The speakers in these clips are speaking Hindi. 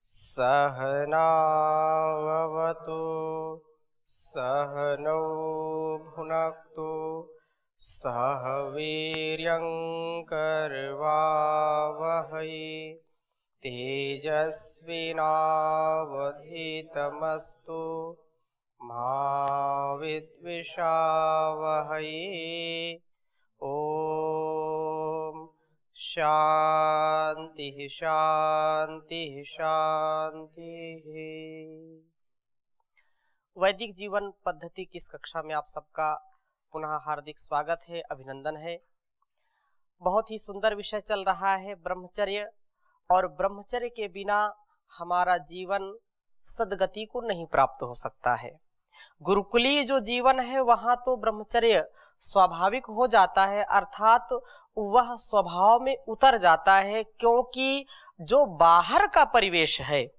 सहनाववतु सहनौ भुनक्तु सह वीर्यं करवावहै तेजस्विनावधीतमस्तु मा विद्विषावहै। ओम शांति शांति शांति। वैदिक जीवन पद्धति की इस कक्षा में आप सबका पुनः हार्दिक स्वागत है, अभिनंदन है। बहुत ही सुंदर विषय चल रहा है ब्रह्मचर्य, और ब्रह्मचर्य के बिना हमारा जीवन सद्गति को नहीं प्राप्त हो सकता है। गुरुकुलीय जो जीवन है वहां तो ब्रह्मचर्य स्वाभाविक हो जाता है, अर्थात वह स्वभाव में उतर जाता है, क्योंकि जो बाहर का परिवेश है,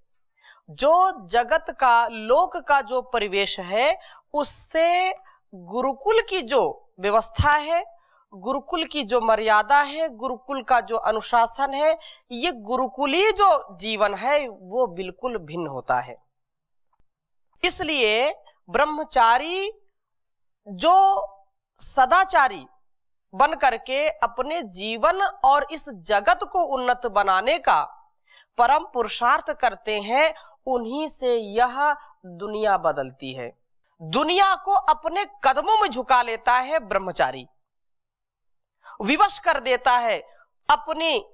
जो जगत का लोक का जो परिवेश है, उससे गुरुकुल की जो व्यवस्था है, गुरुकुल की जो मर्यादा है, गुरुकुल का जो अनुशासन है, ये गुरुकुलीय जो जीवन है वो बिल्कुल भिन्न होता है। इसलिए ब्रह्मचारी जो सदाचारी बन करके अपने जीवन और इस जगत को उन्नत बनाने का परम पुरुषार्थ करते हैं, उन्हीं से यह दुनिया बदलती है। दुनिया को अपने कदमों में झुका लेता है ब्रह्मचारी, विवश कर देता है। अपनी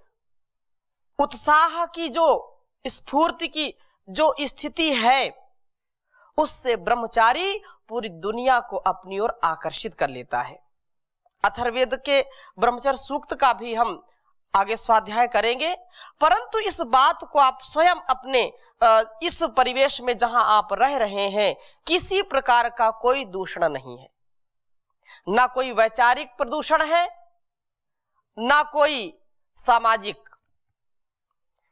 उत्साह की जो स्फूर्ति की जो स्थिति है, उससे ब्रह्मचारी पूरी दुनिया को अपनी ओर आकर्षित कर लेता है। अथर्ववेद के ब्रह्मचर्य सूक्त का भी हम आगे स्वाध्याय करेंगे, परंतु इस बात को आप स्वयं अपने इस परिवेश में जहां आप रह रहे हैं, किसी प्रकार का कोई दूषण नहीं है, ना कोई वैचारिक प्रदूषण है, ना कोई सामाजिक,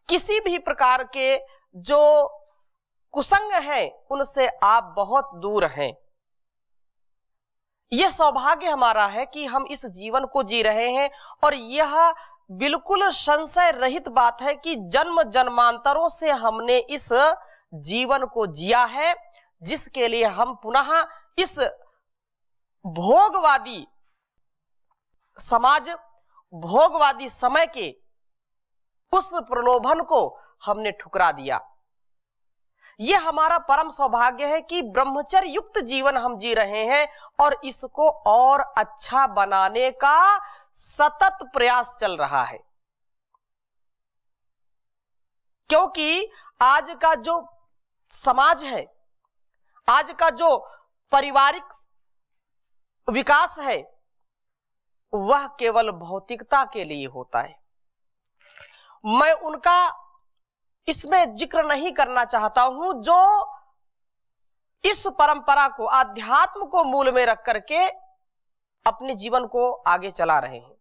किसी भी प्रकार के जो कुसंग है उनसे आप बहुत दूर हैं। यह सौभाग्य हमारा है कि हम इस जीवन को जी रहे हैं, और यह बिल्कुल संशय रहित बात है कि जन्म जन्मांतरों से हमने इस जीवन को जिया है, जिसके लिए हम पुनः इस भोगवादी समाज, भोगवादी समय के उस प्रलोभन को हमने ठुकरा दिया। यह हमारा परम सौभाग्य है कि ब्रह्मचर्य युक्त जीवन हम जी रहे हैं, और इसको और अच्छा बनाने का सतत प्रयास चल रहा है। क्योंकि आज का जो समाज है, आज का जो पारिवारिक विकास है, वह केवल भौतिकता के लिए होता है। मैं उनका इसमें जिक्र नहीं करना चाहता हूं जो इस परंपरा को, आध्यात्म को मूल में रख करके अपने जीवन को आगे चला रहे हैं।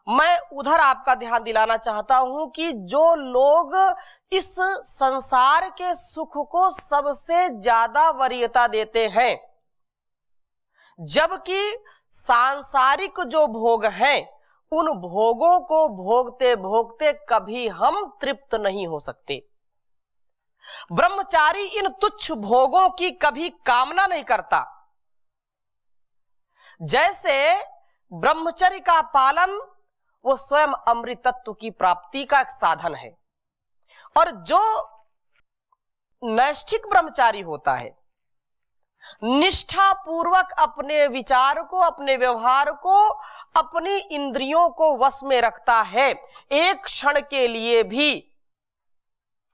मैं उधर आपका ध्यान दिलाना चाहता हूं कि जो लोग इस संसार के सुख को सबसे ज्यादा वरीयता देते हैं, जबकि सांसारिक जो भोग हैं, उन भोगों को भोगते भोगते कभी हम तृप्त नहीं हो सकते। ब्रह्मचारी इन तुच्छ भोगों की कभी कामना नहीं करता। जैसे ब्रह्मचर्य का पालन वो स्वयं अमृत तत्व की प्राप्ति का एक साधन है, और जो नैष्ठिक ब्रह्मचारी होता है, निष्ठा पूर्वक अपने विचार को, अपने व्यवहार को, अपनी इंद्रियों को वश में रखता है, एक क्षण के लिए भी,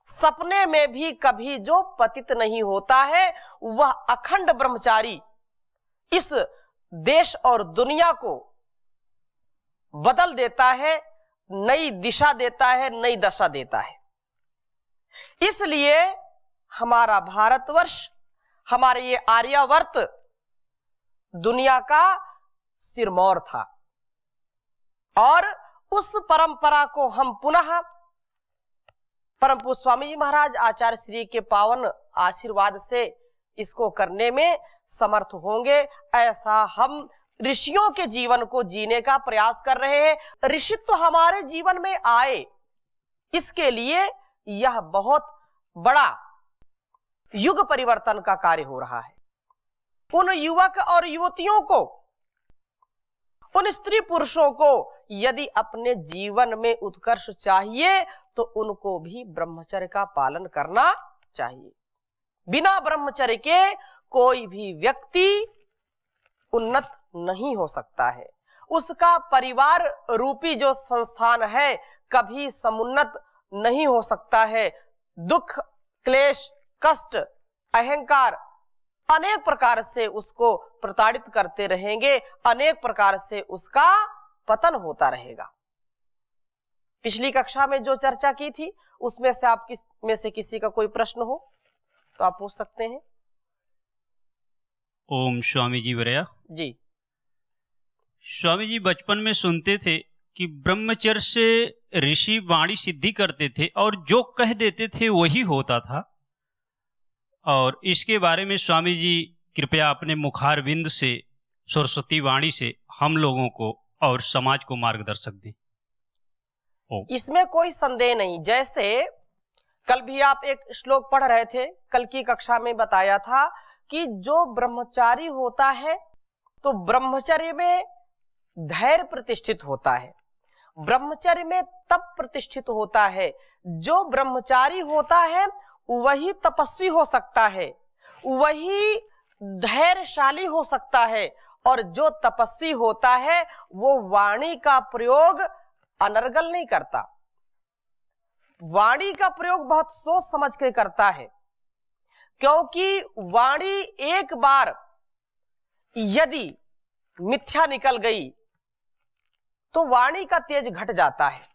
सपने में भी कभी जो पतित नहीं होता है, वह अखंड ब्रह्मचारी इस देश और दुनिया को बदल देता है, नई दिशा देता है, नई दशा देता है। इसलिए हमारा भारतवर्ष, हमारे ये आर्यावर्त दुनिया का सिरमौर था, और उस परंपरा को हम पुनः परम पूज्य स्वामी जी महाराज आचार्य श्री के पावन आशीर्वाद से इसको करने में समर्थ होंगे, ऐसा हम ऋषियों के जीवन को जीने का प्रयास कर रहे हैं। ऋषित्व हमारे जीवन में आए, इसके लिए यह बहुत बड़ा युग परिवर्तन का कार्य हो रहा है। उन युवक और युवतियों को, उन स्त्री पुरुषों को यदि अपने जीवन में उत्कर्ष चाहिए तो उनको भी ब्रह्मचर्य का पालन करना चाहिए। बिना ब्रह्मचर्य के कोई भी व्यक्ति उन्नत नहीं हो सकता है। उसका परिवार रूपी जो संस्थान है कभी समुन्नत नहीं हो सकता है। दुख, क्लेश, कष्ट, अहंकार अनेक प्रकार से उसको प्रताड़ित करते रहेंगे, अनेक प्रकार से उसका पतन होता रहेगा। पिछली कक्षा में जो चर्चा की थी उसमें से आप में से किसी का कोई प्रश्न हो तो आप पूछ सकते हैं। ओम स्वामी जी वरया जी। स्वामी जी, बचपन में सुनते थे कि ब्रह्मचर्य से ऋषि वाणी सिद्धि करते थे और जो कह देते थे वही होता था, और इसके बारे में स्वामी जी कृपया अपने मुखारविंद से, सरस्वती वाणी से हम लोगों को और समाज को मार्गदर्शक दें। इसमें कोई संदेह नहीं। जैसे कल भी आप एक श्लोक पढ़ रहे थे, कल की कक्षा में बताया था कि जो ब्रह्मचारी होता है तो ब्रह्मचर्य में धैर्य प्रतिष्ठित होता है, ब्रह्मचर्य में तप प्रतिष्ठित होता है। जो ब्रह्मचारी होता है वही तपस्वी हो सकता है, वही धैर्यशाली हो सकता है, और जो तपस्वी होता है वो वाणी का प्रयोग अनर्गल नहीं करता। वाणी का प्रयोग बहुत सोच समझ के करता है, क्योंकि वाणी एक बार यदि मिथ्या निकल गई तो वाणी का तेज घट जाता है।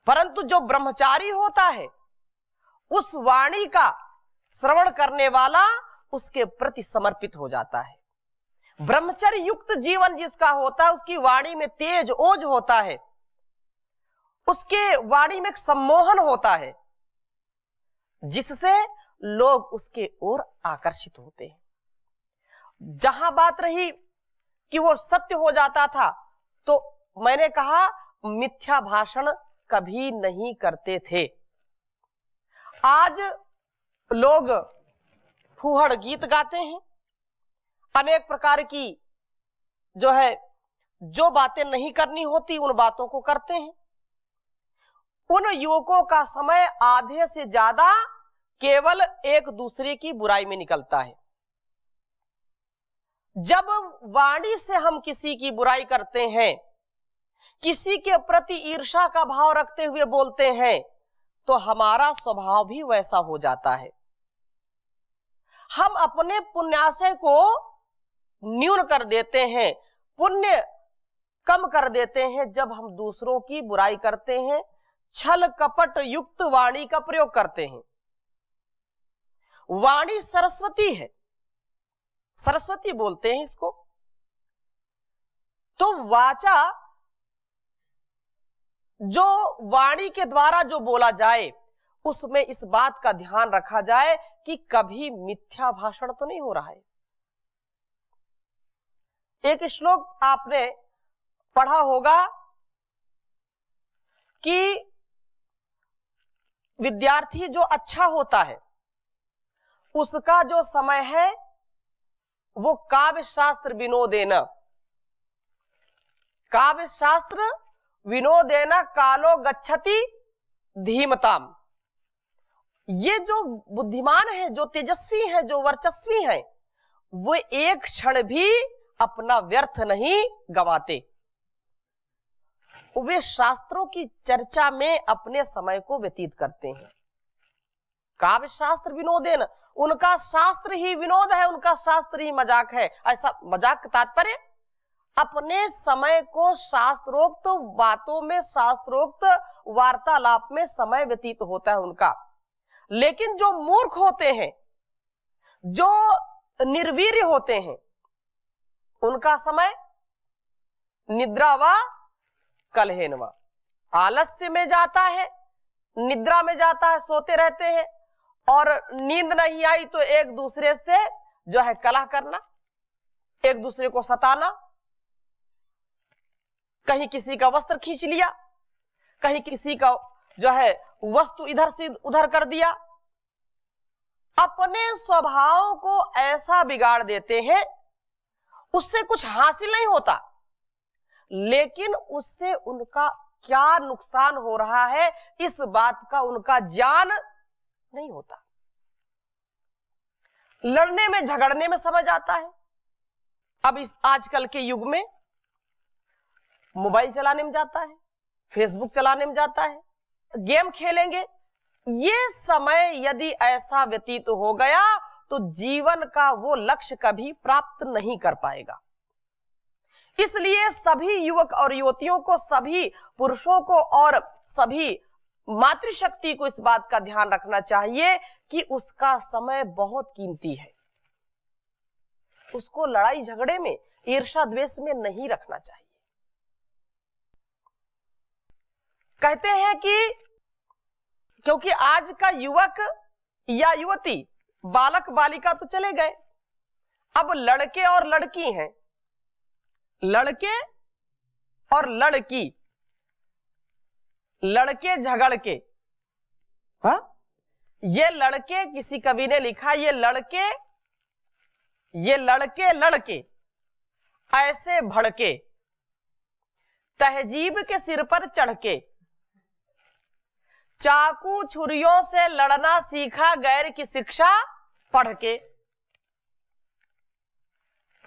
परंतु जो ब्रह्मचारी होता है उस वाणी का श्रवण करने वाला उसके प्रति समर्पित हो जाता है। ब्रह्मचर्य युक्त जीवन जिसका होता है उसकी वाणी में तेज ओज होता है, उसके वाणी में एक सम्मोहन होता है जिससे लोग उसके ओर आकर्षित होते हैं। जहां बात रही कि वो सत्य हो जाता था तो मैंने कहा मिथ्या भाषण कभी नहीं करते थे। आज लोग फूहड़ गीत गाते हैं, अनेक प्रकार की जो बातें नहीं करनी होती उन बातों को करते हैं। उन युवकों का समय आधे से ज्यादा केवल एक दूसरे की बुराई में निकलता है। जब वाणी से हम किसी की बुराई करते हैं, किसी के प्रति ईर्ष्या का भाव रखते हुए बोलते हैं, तो हमारा स्वभाव भी वैसा हो जाता है। हम अपने पुण्याशय को न्यून कर देते हैं, पुण्य कम कर देते हैं जब हम दूसरों की बुराई करते हैं, छल कपट युक्त वाणी का प्रयोग करते हैं। वाणी सरस्वती है, सरस्वती बोलते हैं इसको। तो वाचा, जो वाणी के द्वारा जो बोला जाए उसमें इस बात का ध्यान रखा जाए कि कभी मिथ्या भाषण तो नहीं हो रहा है। एक श्लोक आपने पढ़ा होगा कि विद्यार्थी जो अच्छा होता है उसका जो समय है वो काव्य शास्त्र विनोदेन, काव्य शास्त्र विनोदेन कालो गच्छति धीमताम। ये जो बुद्धिमान है, जो तेजस्वी है, जो वर्चस्वी है, वो एक क्षण भी अपना व्यर्थ नहीं गवाते। वे शास्त्रों की चर्चा में अपने समय को व्यतीत करते हैं। काव्य शास्त्र विनोदेन, उनका शास्त्र ही विनोद है, उनका शास्त्र ही मजाक है। ऐसा मजाक का तात्पर्य अपने समय को शास्त्रोक्त बातों में, शास्त्रोक्त वार्तालाप में समय व्यतीत होता है उनका। लेकिन जो मूर्ख होते हैं, जो निर्वीर्य होते हैं, उनका समय निद्रा व कलहेन व, आलस्य में जाता है, निद्रा में जाता है, सोते रहते हैं, और नींद नहीं आई तो एक दूसरे से कलह करना, एक दूसरे को सताना, कहीं किसी का वस्त्र खींच लिया, कहीं किसी का वस्तु इधर से उधर कर दिया, अपने स्वभाव को ऐसा बिगाड़ देते हैं, उससे कुछ हासिल नहीं होता, लेकिन उससे उनका क्या नुकसान हो रहा है इस बात का उनका ज्ञान नहीं होता। लड़ने में झगड़ने में समझ आता है। अब इस आजकल के युग में मोबाइल चलाने में जाता है, फेसबुक चलाने में जाता है, गेम खेलेंगे। ये समय यदि ऐसा व्यतीत हो गया तो जीवन का वो लक्ष्य कभी प्राप्त नहीं कर पाएगा। इसलिए सभी युवक और युवतियों को, सभी पुरुषों को और सभी मातृशक्ति को इस बात का ध्यान रखना चाहिए कि उसका समय बहुत कीमती है। उसको लड़ाई झगड़े में, ईर्ष्या द्वेष में नहीं रखना चाहिए। कहते हैं कि क्योंकि आज का युवक या युवती, बालक बालिका तो चले गए, अब लड़के और लड़की हैं। लड़के और लड़की, लड़के झगड़ के, हाँ, ये लड़के, किसी कवि ने लिखा, ये लड़के लड़के ऐसे भड़के, तहजीब के सिर पर चढ़ के, चाकू छुरियों से लड़ना सीखा गैर की शिक्षा पढ़ के।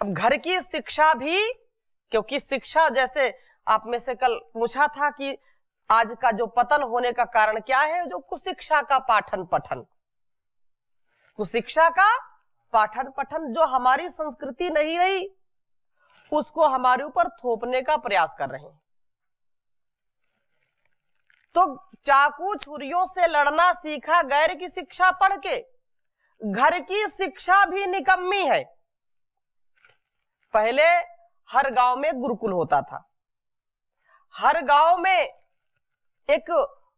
अब घर की शिक्षा भी, क्योंकि शिक्षा, जैसे आप में से कल पूछा था कि आज का जो पतन होने का कारण क्या है, जो कुशिक्षा का पाठन पठन, कुशिक्षा का पाठन पठन, जो हमारी संस्कृति नहीं रही उसको हमारे ऊपर थोपने का प्रयास कर रहे हैं। तो चाकू छुरियों से लड़ना सीखा गैर की शिक्षा पढ़ के। घर की शिक्षा भी निकम्मी है। पहले हर गांव में गुरुकुल होता था, हर गांव में एक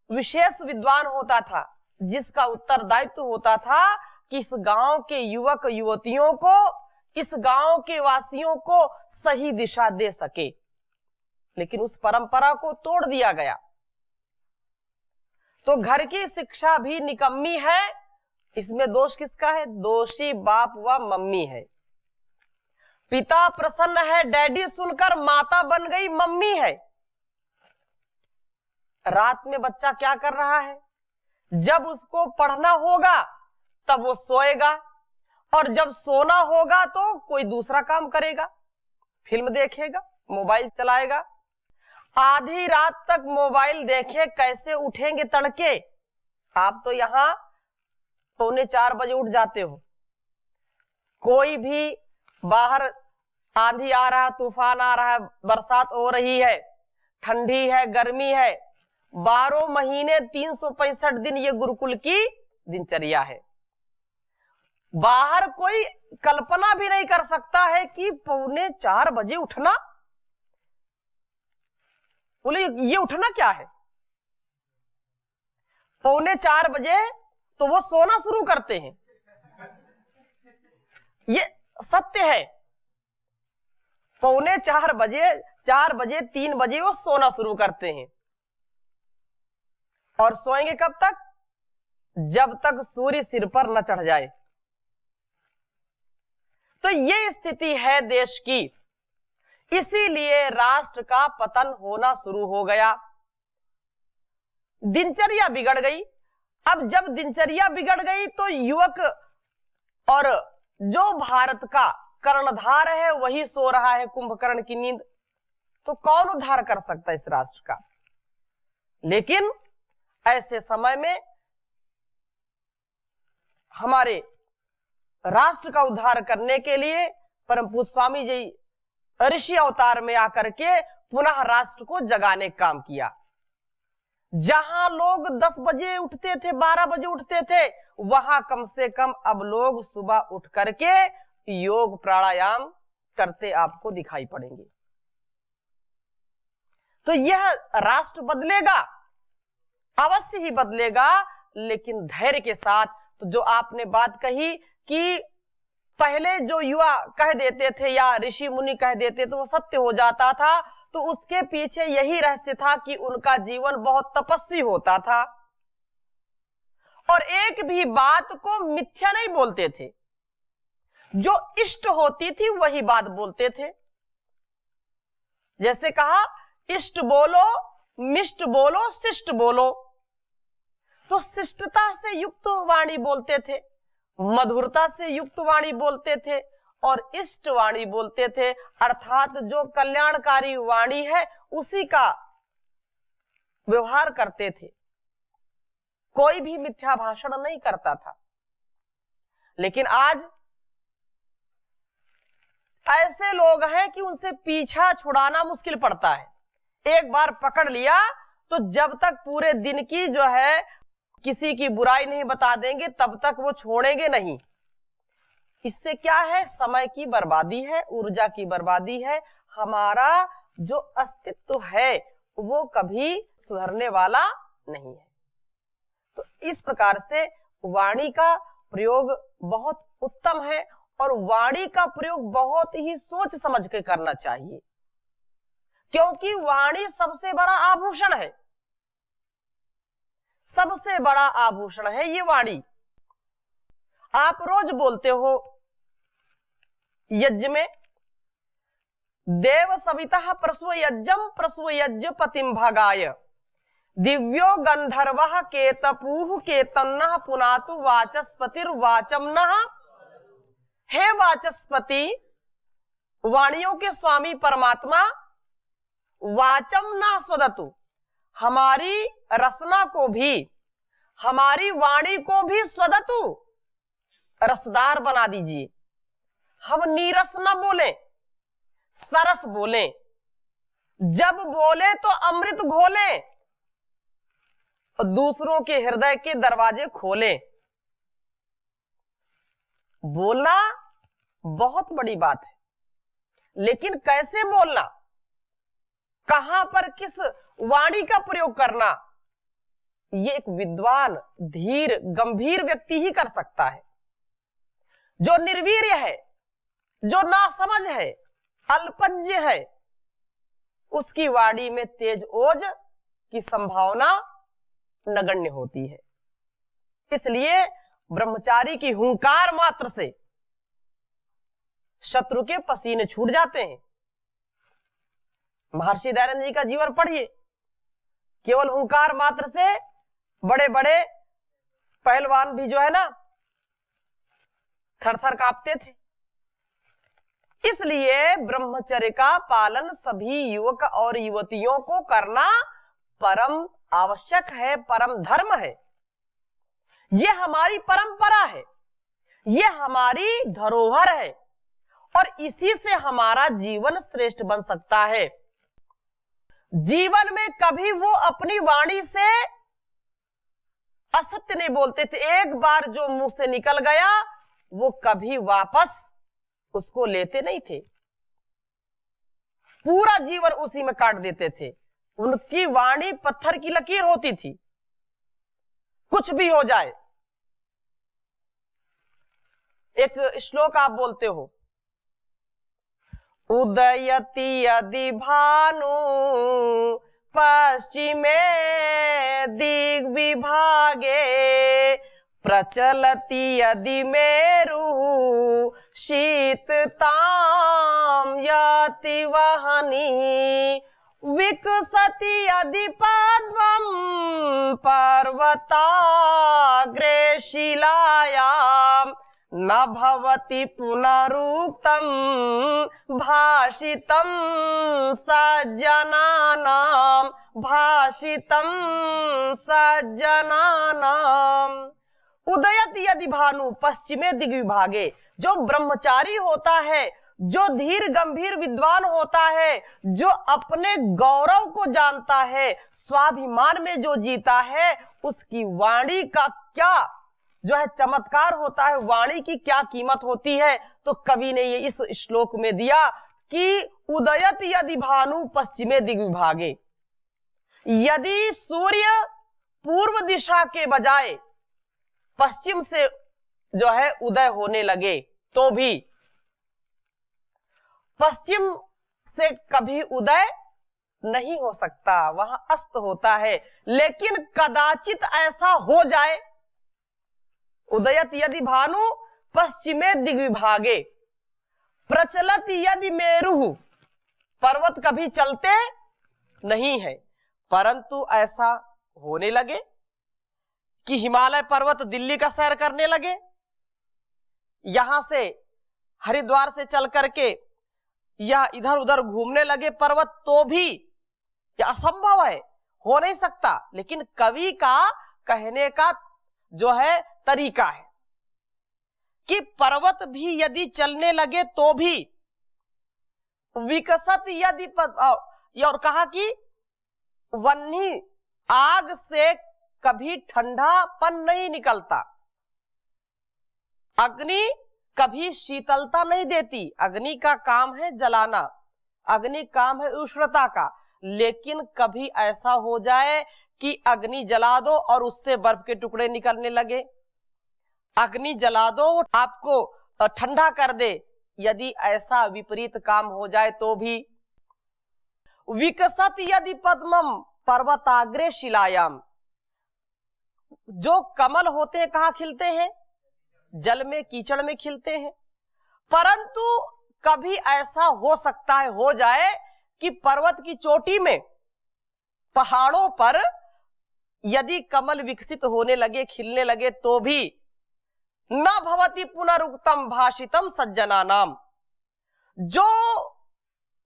विशेष विद्वान होता था जिसका उत्तरदायित्व होता था कि इस गांव के युवक युवतियों को, इस गांव के वासियों को सही दिशा दे सके। लेकिन उस परंपरा को तोड़ दिया गया। तो घर की शिक्षा भी निकम्मी है। इसमें दोष किसका है? दोषी बाप व मम्मी है। पिता प्रसन्न है, डैडी सुनकर माता बन गई मम्मी है। रात में बच्चा क्या कर रहा है? जब उसको पढ़ना होगा तब वो सोएगा, और जब सोना होगा तो कोई दूसरा काम करेगा, फिल्म देखेगा, मोबाइल चलाएगा। आधी रात तक मोबाइल देखे, कैसे उठेंगे तड़के? आप तो यहां 3:45 बजे उठ जाते हो। कोई भी बाहर आंधी आ रहा, तूफान आ रहा है, बरसात हो रही है, ठंडी है, गर्मी है, 12 महीने 365 दिन ये गुरुकुल की दिनचर्या है। बाहर कोई कल्पना भी नहीं कर सकता है कि 3:45 बजे उठना। बोले ये उठना क्या है? 3:45 बजे तो वो सोना शुरू करते हैं। ये सत्य है। 3:45 बजे, 4 बजे, 3 बजे वो सोना शुरू करते हैं। और सोएंगे कब तक? जब तक सूर्य सिर पर न चढ़ जाए। तो ये स्थिति है देश की। इसीलिए राष्ट्र का पतन होना शुरू हो गया। दिनचर्या बिगड़ गई। अब जब दिनचर्या बिगड़ गई तो युवक और जो भारत का कर्णधार है वही सो रहा है कुंभकर्ण की नींद। तो कौन उद्धार कर सकता है इस राष्ट्र का? लेकिन ऐसे समय में हमारे राष्ट्र का उद्धार करने के लिए परम पूज्य स्वामी जी ऋषि अवतार में आकर के पुनः राष्ट्र को जगाने का काम किया। जहां लोग 10 बजे उठते थे, 12 बजे उठते थे, वहां कम से कम अब लोग सुबह उठ करके योग प्राणायाम करते आपको दिखाई पड़ेंगे। तो यह राष्ट्र बदलेगा, अवश्य ही बदलेगा, लेकिन धैर्य के साथ। तो जो आपने बात कही कि पहले जो युवा कह देते थे या ऋषि मुनि कह देते तो वो सत्य हो जाता था, तो उसके पीछे यही रहस्य था कि उनका जीवन बहुत तपस्वी होता था और एक भी बात को मिथ्या नहीं बोलते थे। जो इष्ट होती थी वही बात बोलते थे। जैसे कहा, इष्ट बोलो, मिष्ट बोलो, शिष्ट बोलो। तो शिष्टता से युक्त वाणी बोलते थे, मधुरता से युक्त वाणी बोलते थे और इष्ट वाणी बोलते थे। अर्थात जो कल्याणकारी वाणी है उसी का व्यवहार करते थे। कोई भी मिथ्या भाषण नहीं करता था। लेकिन आज ऐसे लोग हैं कि उनसे पीछा छुड़ाना मुश्किल पड़ता है। एक बार पकड़ लिया तो जब तक पूरे दिन की जो है किसी की बुराई नहीं बता देंगे तब तक वो छोड़ेंगे नहीं। इससे क्या है? समय की बर्बादी है, ऊर्जा की बर्बादी है। हमारा जो अस्तित्व है वो कभी सुधरने वाला नहीं है। तो इस प्रकार से वाणी का प्रयोग बहुत उत्तम है और वाणी का प्रयोग बहुत ही सोच समझ के करना चाहिए, क्योंकि वाणी सबसे बड़ा आभूषण है। सबसे बड़ा आभूषण है ये वाणी। आप रोज बोलते हो यज्ञ में, देव सविता प्रसूयज्ञम प्रसूयज्ञ पतिम भगाय दिव्यो गंधर्वः केतपुः केतन्नः पुनातु वाचस्पतिर्वाचम्नः। हे वाचस्पति, वाणियों के स्वामी परमात्मा, वाचम न स्वदतु, हमारी रसना को भी, हमारी वाणी को भी स्वदतु, रसदार बना दीजिए। हम नीरस न बोले, सरस बोले। जब बोले तो अमृत घोले और दूसरों के हृदय के दरवाजे खोले। बोलना बहुत बड़ी बात है, लेकिन कैसे बोलना, कहां पर किस वाणी का प्रयोग करना, ये एक विद्वान, धीर, गंभीर व्यक्ति ही कर सकता है। जो निर्वीर्य है, जो नासमझ है, अल्पज्ञ है, उसकी वाणी में तेज ओज की संभावना नगण्य होती है। इसलिए ब्रह्मचारी की हुंकार मात्र से शत्रु के पसीने छूट जाते हैं। महर्षि दयानंद जी का जीवन पढ़िए, केवल हुंकार मात्र से बड़े बड़े पहलवान भी जो है ना थर थर कांपते थे। इसलिए ब्रह्मचर्य का पालन सभी युवक और युवतियों को करना परम आवश्यक है, परम धर्म है। ये हमारी परंपरा है, ये हमारी धरोहर है और इसी से हमारा जीवन श्रेष्ठ बन सकता है। जीवन में कभी वो अपनी वाणी से असत्य नहीं बोलते थे। एक बार जो मुंह से निकल गया वो कभी वापस उसको लेते नहीं थे, पूरा जीवन उसी में काट देते थे। उनकी वाणी पत्थर की लकीर होती थी, कुछ भी हो जाए। एक श्लोक आप बोलते हो, उदयति यदि भानु पश्चिमे दिग्विभागे प्रचलति यदि मेरु शीततां याति वहनी विकसति यदि पद्मं पर्वताग्रे शिलायां न भवति पुनरुक्तं भाषितं सज्जनानां भाषितं सज्जनानां। उदयत यदि भानु पश्चिमे दिग्विभागे। जो ब्रह्मचारी होता है, जो धीर गंभीर विद्वान होता है, जो अपने गौरव को जानता है, स्वाभिमान में जो जीता है, उसकी वाणी का क्या जो है चमत्कार होता है, वाणी की क्या कीमत होती है। तो कवि ने ये इस श्लोक में दिया कि उदयत यदि भानु पश्चिमे दिग्विभागे। यदि सूर्य पूर्व दिशा के बजाय पश्चिम से जो है उदय होने लगे तो भी पश्चिम से कभी उदय नहीं हो सकता, वहां अस्त होता है। लेकिन कदाचित ऐसा हो जाए उदयत यदि भानु पश्चिमे दिग्विभागे, प्रचलत यदि मेरु, पर्वत कभी चलते नहीं है, परंतु ऐसा होने लगे कि हिमालय पर्वत दिल्ली का सैर करने लगे, यहां से हरिद्वार से चल करके या इधर उधर घूमने लगे पर्वत, तो भी यह असंभव है, हो नहीं सकता। लेकिन कवि का कहने का जो है तरीका है कि पर्वत भी यदि चलने लगे तो भी विकसत यदि और कहा कि वन्नी, आग से कभी ठंडापन नहीं निकलता, अग्नि कभी शीतलता नहीं देती, अग्नि का काम है जलाना, अग्नि काम है उष्णता का, लेकिन कभी ऐसा हो जाए कि अग्नि जला दो और उससे बर्फ के टुकड़े निकलने लगे, अग्नि जला दो आपको ठंडा कर दे, यदि ऐसा विपरीत काम हो जाए तो भी। विकसत यदि पद्मम पर्वताग्रे शिलायाम, जो कमल होते हैं कहाँ खिलते हैं? जल में, कीचड़ में खिलते हैं, परंतु कभी ऐसा हो सकता है, हो जाए कि पर्वत की चोटी में, पहाड़ों पर यदि कमल विकसित होने लगे, खिलने लगे, तो भी न भवति पुनरुक्तम भाषितम सज्जना नाम, जो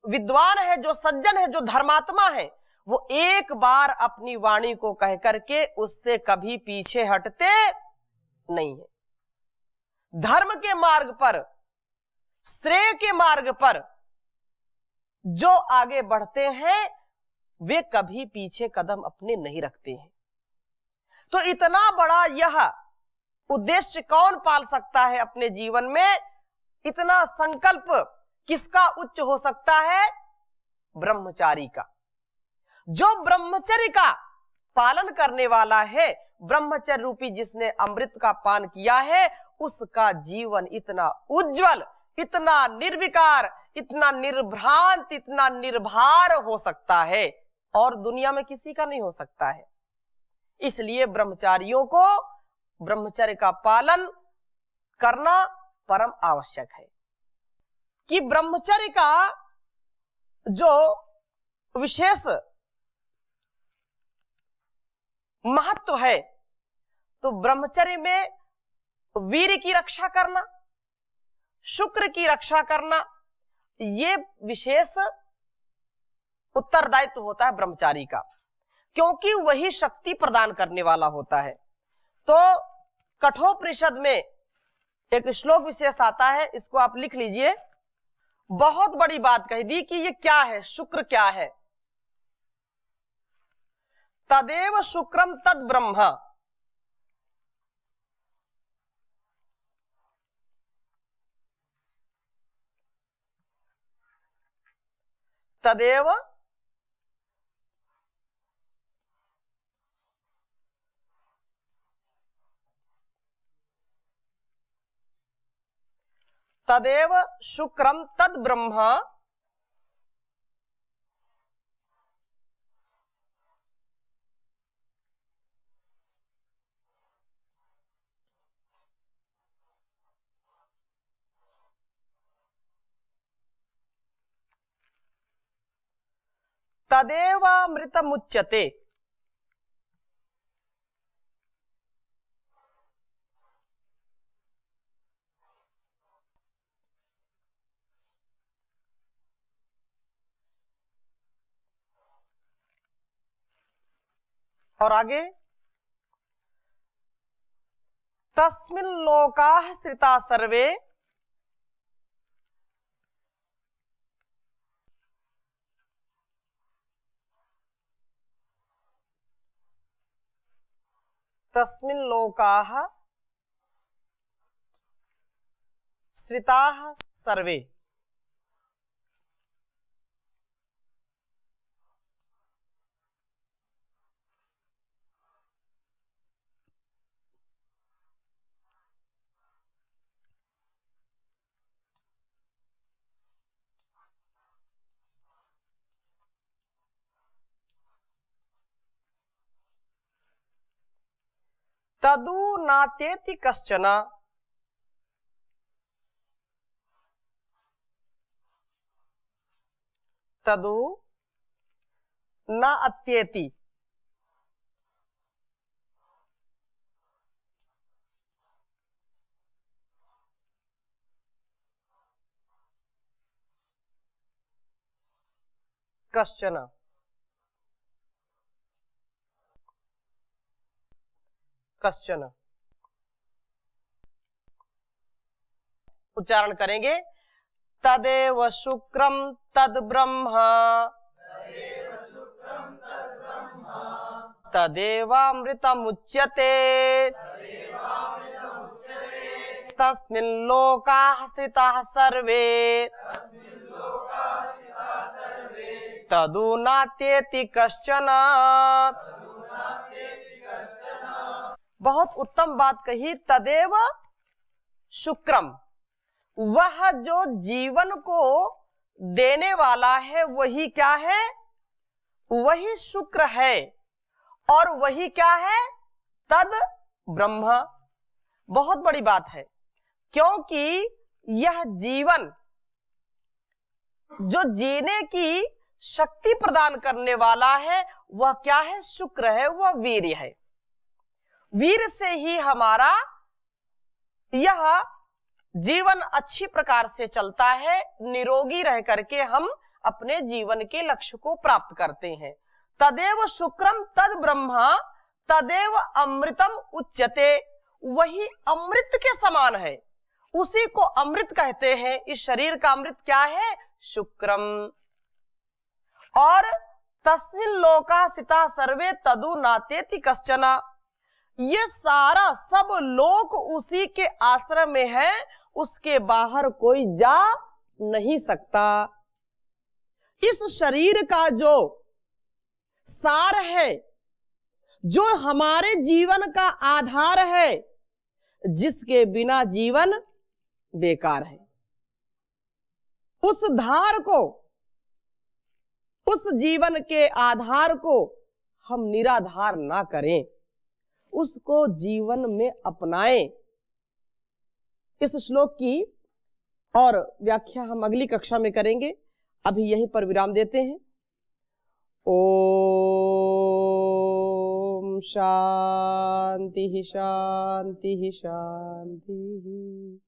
विद्वान है, जो सज्जन है, जो धर्मात्मा है, वो एक बार अपनी वाणी को कह करके उससे कभी पीछे हटते नहीं है। धर्म के मार्ग पर, श्रेय के मार्ग पर जो आगे बढ़ते हैं वे कभी पीछे कदम अपने नहीं रखते हैं। तो इतना बड़ा यह उद्देश्य कौन पाल सकता है अपने जीवन में? इतना संकल्प किसका उच्च हो सकता है? ब्रह्मचारी का। जो ब्रह्मचर्य का पालन करने वाला है, ब्रह्मचर्य रूपी जिसने अमृत का पान किया है, उसका जीवन इतना उज्जवल, इतना निर्विकार, इतना निर्भ्रांत, इतना निर्भर हो सकता है, और दुनिया में किसी का नहीं हो सकता है। इसलिए ब्रह्मचारियों को ब्रह्मचर्य का पालन करना परम आवश्यक है। कि ब्रह्मचर्य का जो विशेष महत्व है, तो ब्रह्मचर्य में वीर की रक्षा करना, शुक्र की रक्षा करना, ये विशेष उत्तरदायित्व होता है ब्रह्मचारी का, क्योंकि वही शक्ति प्रदान करने वाला होता है। तो कठोपनिषद में एक श्लोक विशेष आता है, इसको आप लिख लीजिए। बहुत बड़ी बात कही दी कि ये क्या है, शुक्र क्या है। तदेव शुक्रम तद ब्रह्म, तदेव तदेव शुक्रम तद ब्रह्म तदेवामृतमुच्यते। और आगे तस्मिन् लोकाः श्रिता सर्वे तस्मिन् लोकाः श्रिताः सर्वे। तदु नातेति कश्चन, तदु न अत्येति, कश्चन। कश्चन उच्चारण करेंगे। तदेव शुक्रम तद ब्रह्मा, तदेवामृतमुच्यते, तस्मिन् लोकाः स्थिताः सर्वे, तदु नात्येति कश्चन। बहुत उत्तम बात कही। तदेव शुक्रम, वह जो जीवन को देने वाला है वही क्या है? वही शुक्र है। और वही क्या है? तद ब्रह्म। बहुत बड़ी बात है, क्योंकि यह जीवन जो जीने की शक्ति प्रदान करने वाला है वह क्या है? शुक्र है, वह वीर्य है। वीर से ही हमारा यह जीवन अच्छी प्रकार से चलता है। निरोगी रह करके हम अपने जीवन के लक्ष्य को प्राप्त करते हैं। तदेव शुक्रम तद ब्रह्मा तदेव अमृतम उच्यते, वही अमृत के समान है, उसी को अमृत कहते हैं। इस शरीर का अमृत क्या है? शुक्रम। और तस्मिन् लोका स्थिता सर्वे तदु नातेति कश्चन, ये सारा सब लोक उसी के आश्रय में है, उसके बाहर कोई जा नहीं सकता। इस शरीर का जो सार है, जो हमारे जीवन का आधार है, जिसके बिना जीवन बेकार है, उस धार को, उस जीवन के आधार को हम निराधार ना करें, उसको जीवन में अपनाएं। इस श्लोक की और व्याख्या हम अगली कक्षा में करेंगे। अभी यहीं पर विराम देते हैं। ओम शांति शांति शांति।